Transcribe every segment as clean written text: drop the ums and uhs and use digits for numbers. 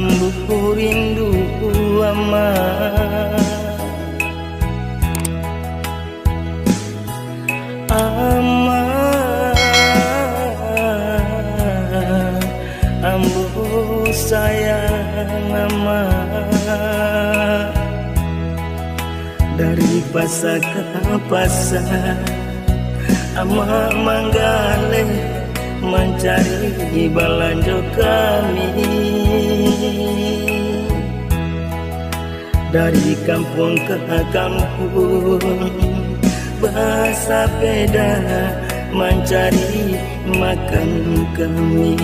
Ambu rindu ama ama ambu sayang ama dari pasar ke pasar ama manggale mencari balanjo kami dari kampung ke kampung bersepeda mencari makan kami.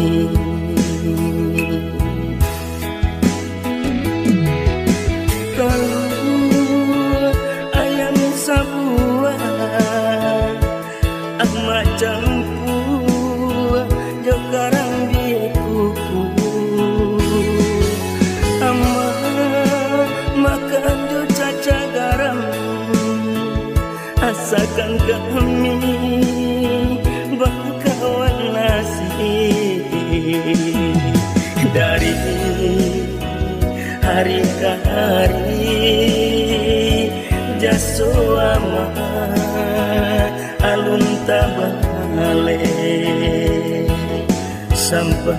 Kalau ayam sabuah amat campur jokarang di kuku ama makan jo caca garam asakan kami bakawan nasi dari hari ke hari jaso ama alun tabale sampai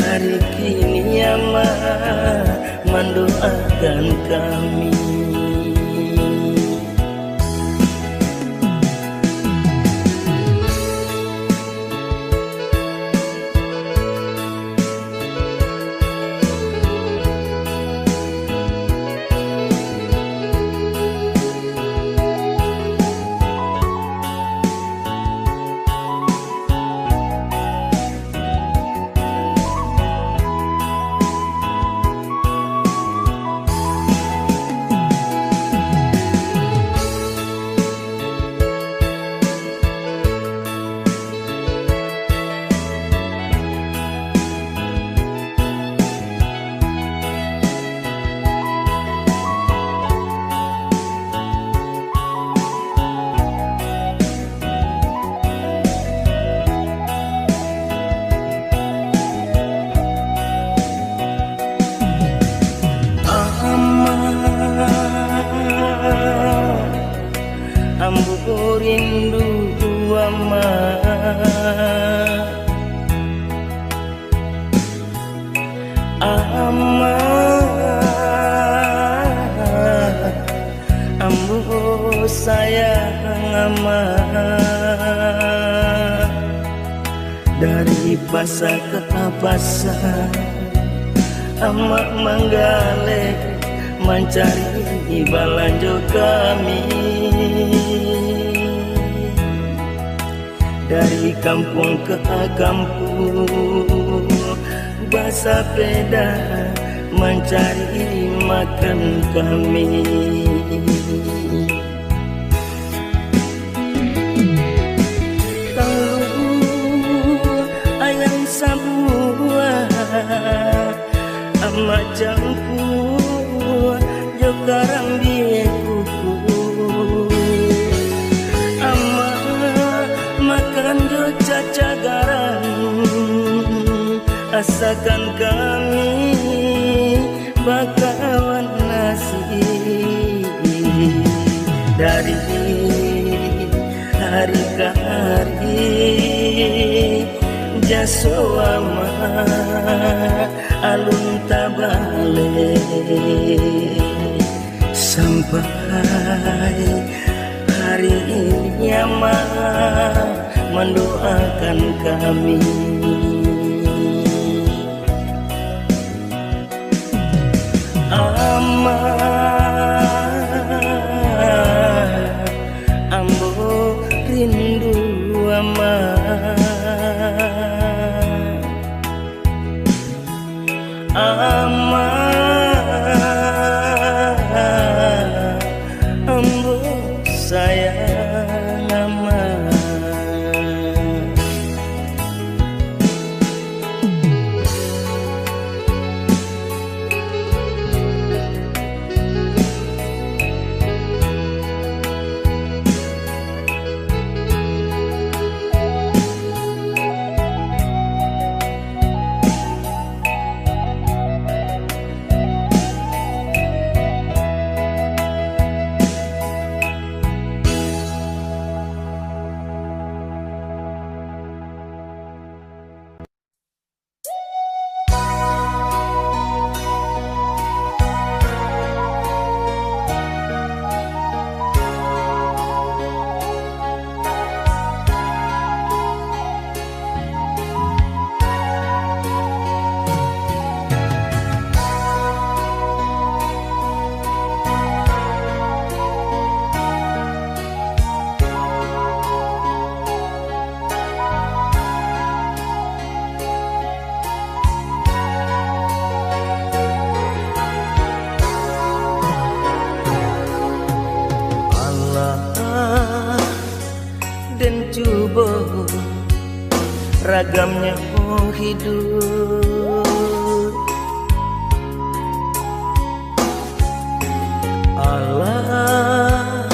hari kini ama mendoakan kami. Ambu rindu ama ama ambu sayang ama dari pasar ke pasar ama manggale mencari balanjo kami dari kampung ke kampung bersepeda mencari makan kami. Kalau ayam sabuah amat campur jokarang di kuku ama makan jo caca garam asakan kami bakawan nasi dari hari ke hari jaso ama alun tabale sampai hari ini ama mendoakan kami. Ama ambo rindu ama ama ambo sayang ama. ragamnya hidup. Allah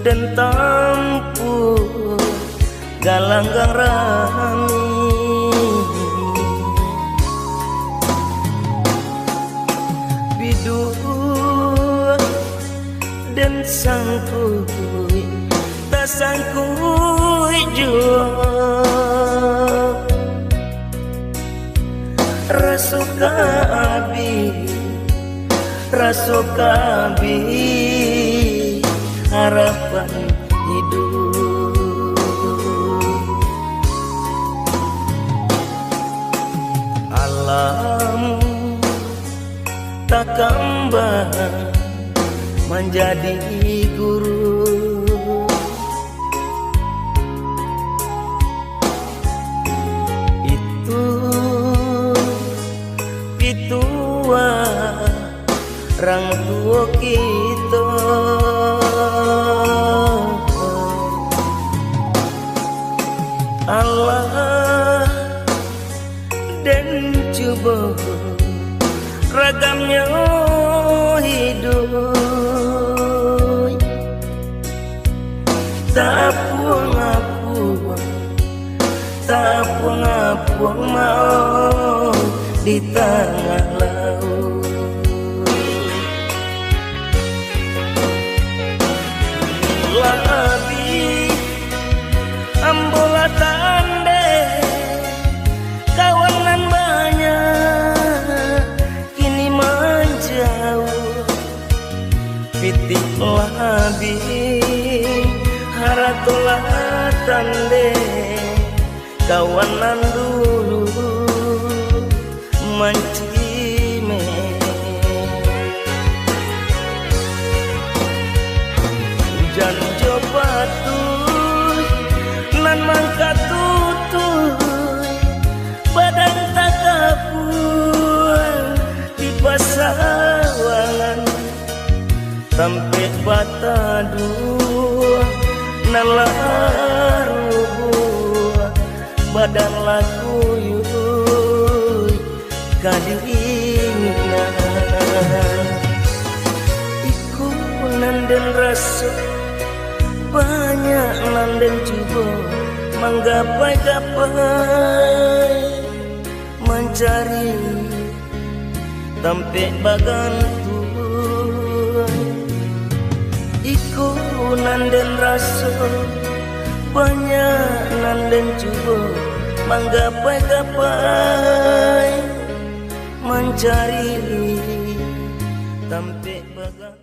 dan tampu galanggang rami, bidu dan sangkui tak sangkui jua, rasuka abi harapan hidup. Alam tak kembang menjadi guru, itu pitua orang tua kita. Allah dan coba ragamnya hidup, tak puang mau di tengah laut. Labi ambola tande kawanan banyak kini menjauh, pitik labi haratulah tande kawanan dulu mancime. Hujan jopatuy nan mangka tutuy badan tak kapuan di pasawangan sampai bata dua nalaru badan laku yuy kadingan iku nanden rasa banyak nanden coba menggapai-gapai mencari sampai bagantuan. Iku nanden rasa banyak nanden coba menggapai-gapai mencari sampai bagan.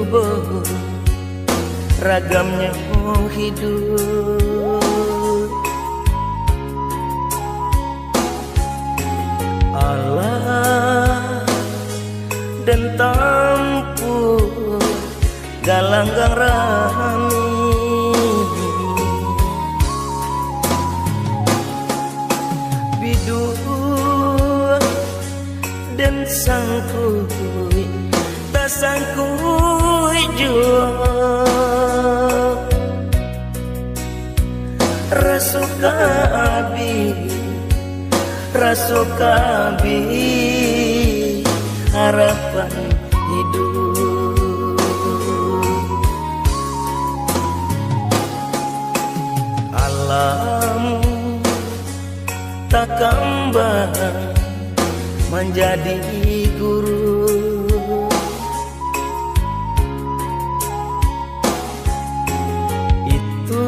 coba ragamnya hidup. Allah dan tampu galanggang rami bidu dan sangkui tak sangkui jua rasuka abi harapan hidup. Alam tak kembang menjadi guru, itu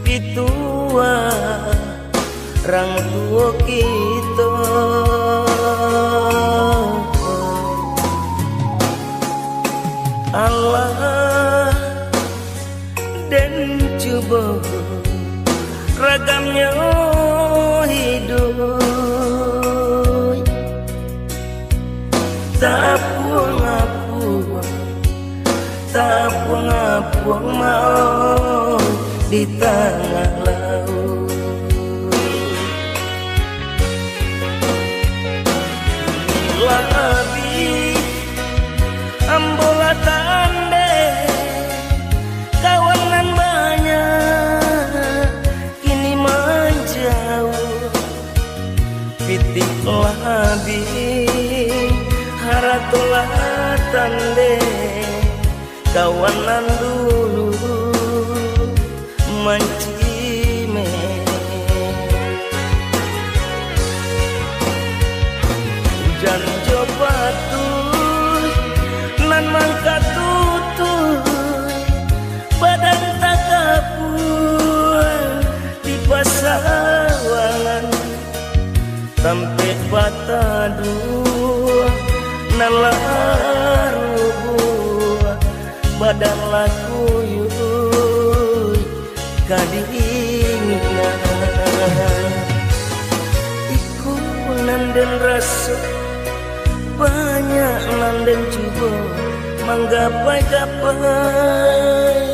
pitua orang tua kita. Allah dan coba ragamnya hidup. Tak puang mau di tengah laut. Labi ambola tande kawanan banyak kini menjauh. Pitik labi haratulah tande kawanan dulu mencime. Hujan jopatuh nan mangka tutuh badan tak kapur di pasawangan sampai bata dua nalaru badan laku yuy kadingan iku nanden rasa banyak nanden coba menggapai-gapai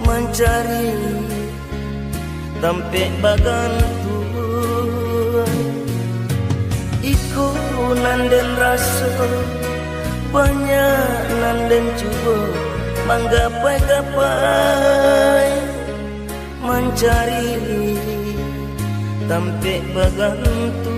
mencari tampe bagantuan iku nanden rasa banyak nanden coba menggapai-gapai mencari tampe bagantuan